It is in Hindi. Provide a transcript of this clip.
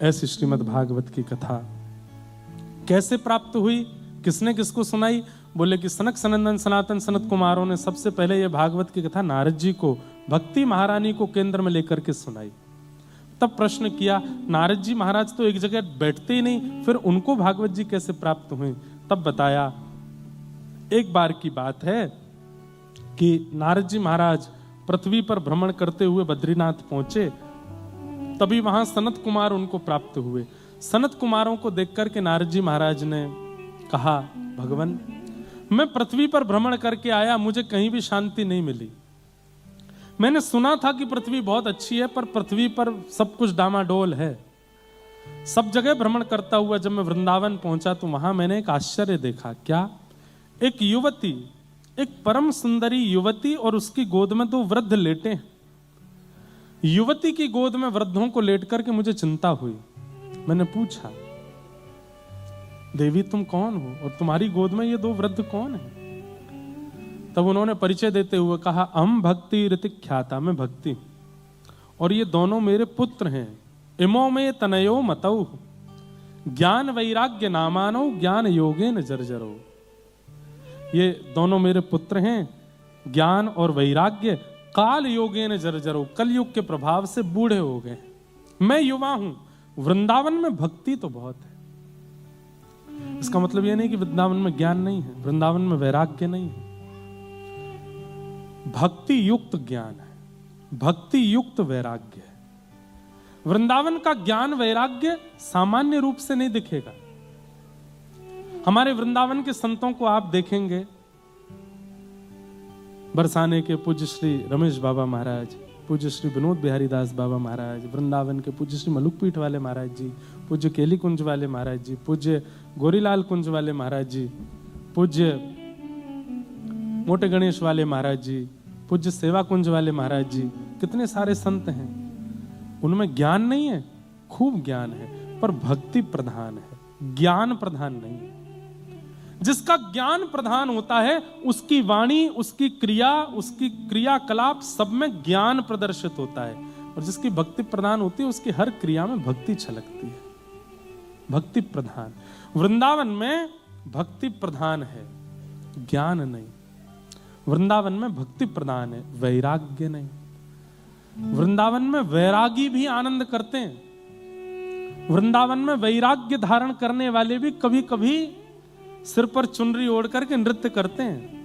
ऐसी श्रीमद् भागवत की कथा कैसे प्राप्त हुई, किसने किसको सुनाई? बोले कि सनक सनंदन सनातन सनत कुमारों ने सबसे पहले यह भागवत की कथा नारद जी को, भक्ति महारानी को केंद्र में लेकर के सुनाई। तब प्रश्न किया, नारद जी महाराज तो एक जगह बैठते ही नहीं, फिर उनको भागवत जी कैसे प्राप्त हुए? तब बताया, एक बार की बात है कि नारद जी महाराज पृथ्वी पर भ्रमण करते हुए बद्रीनाथ पहुंचे। तभी वहां सनत कुमार उनको प्राप्त हुए। सनत कुमारों को देख करके नारद जी महाराज ने कहा, भगवान मैं पृथ्वी पर भ्रमण करके आया, मुझे कहीं भी शांति नहीं मिली। मैंने सुना था कि पृथ्वी बहुत अच्छी है, पर पृथ्वी पर सब कुछ डामाडोल है। सब जगह भ्रमण करता हुआ जब मैं वृंदावन पहुंचा तो वहां मैंने एक आश्चर्य देखा। क्या? एक युवती, एक परम सुंदरी युवती और उसकी गोद में दो वृद्ध लेटे हैं। युवती की गोद में वृद्धों को लेट करके मुझे चिंता हुई। मैंने पूछा, देवी तुम कौन हो और तुम्हारी गोद में ये दो वृद्ध कौन है? तब उन्होंने परिचय देते हुए कहा, अहम भक्ति ऋतिक ख्याता, मैं भक्ति और ये दोनों मेरे पुत्र हैं। इमो में तनयो मतौ ज्ञान वैराग्य नामानो ज्ञान योगेन जर्जरो। ये दोनों मेरे पुत्र हैं, ज्ञान और वैराग्य काल योगेन जर्जरो, कलयुग के प्रभाव से बूढ़े हो गए। मैं युवा हूं, वृंदावन में भक्ति तो बहुत है। इसका मतलब यह नहीं कि वृंदावन में ज्ञान नहीं है, वृंदावन में वैराग्य नहीं है। भक्ति युक्त ज्ञान है, भक्ति युक्त वैराग्य है। वृंदावन का ज्ञान वैराग्य सामान्य रूप से नहीं दिखेगा। हमारे वृंदावन के संतों को आप देखेंगे, बरसाने के पूज्य श्री रमेश बाबा महाराज, पूज्य श्री विनोद बिहारी दास बाबा महाराज, वृंदावन के पूज्य श्री मलुकपीठ वाले महाराज जी, पूज्य केली कुंज वाले महाराज जी, पूज्य गोरीलाल कुंज वाले महाराज जी, पूज्य मोटे गणेश वाले महाराज जी, पूज्य सेवा कुंज वाले महाराज जी, कितने सारे संत हैं। उनमें ज्ञान नहीं है, खूब ज्ञान है, पर भक्ति प्रधान है, ज्ञान प्रधान नहीं है। जिसका ज्ञान प्रधान होता है उसकी वाणी, उसकी क्रियाकलाप सब में ज्ञान प्रदर्शित होता है, और जिसकी भक्ति प्रधान होती है उसकी हर क्रिया में भक्ति छलकती है। भक्ति प्रधान वृंदावन में भक्ति प्रधान है, ज्ञान नहीं। वृंदावन में भक्ति प्रधान है, वैराग्य नहीं। वृंदावन में वैरागी भी आनंद करते हैं। वृंदावन में वैराग्य धारण करने वाले भी कभी कभी सिर पर चुनरी ओढ़ करके नृत्य करते हैं।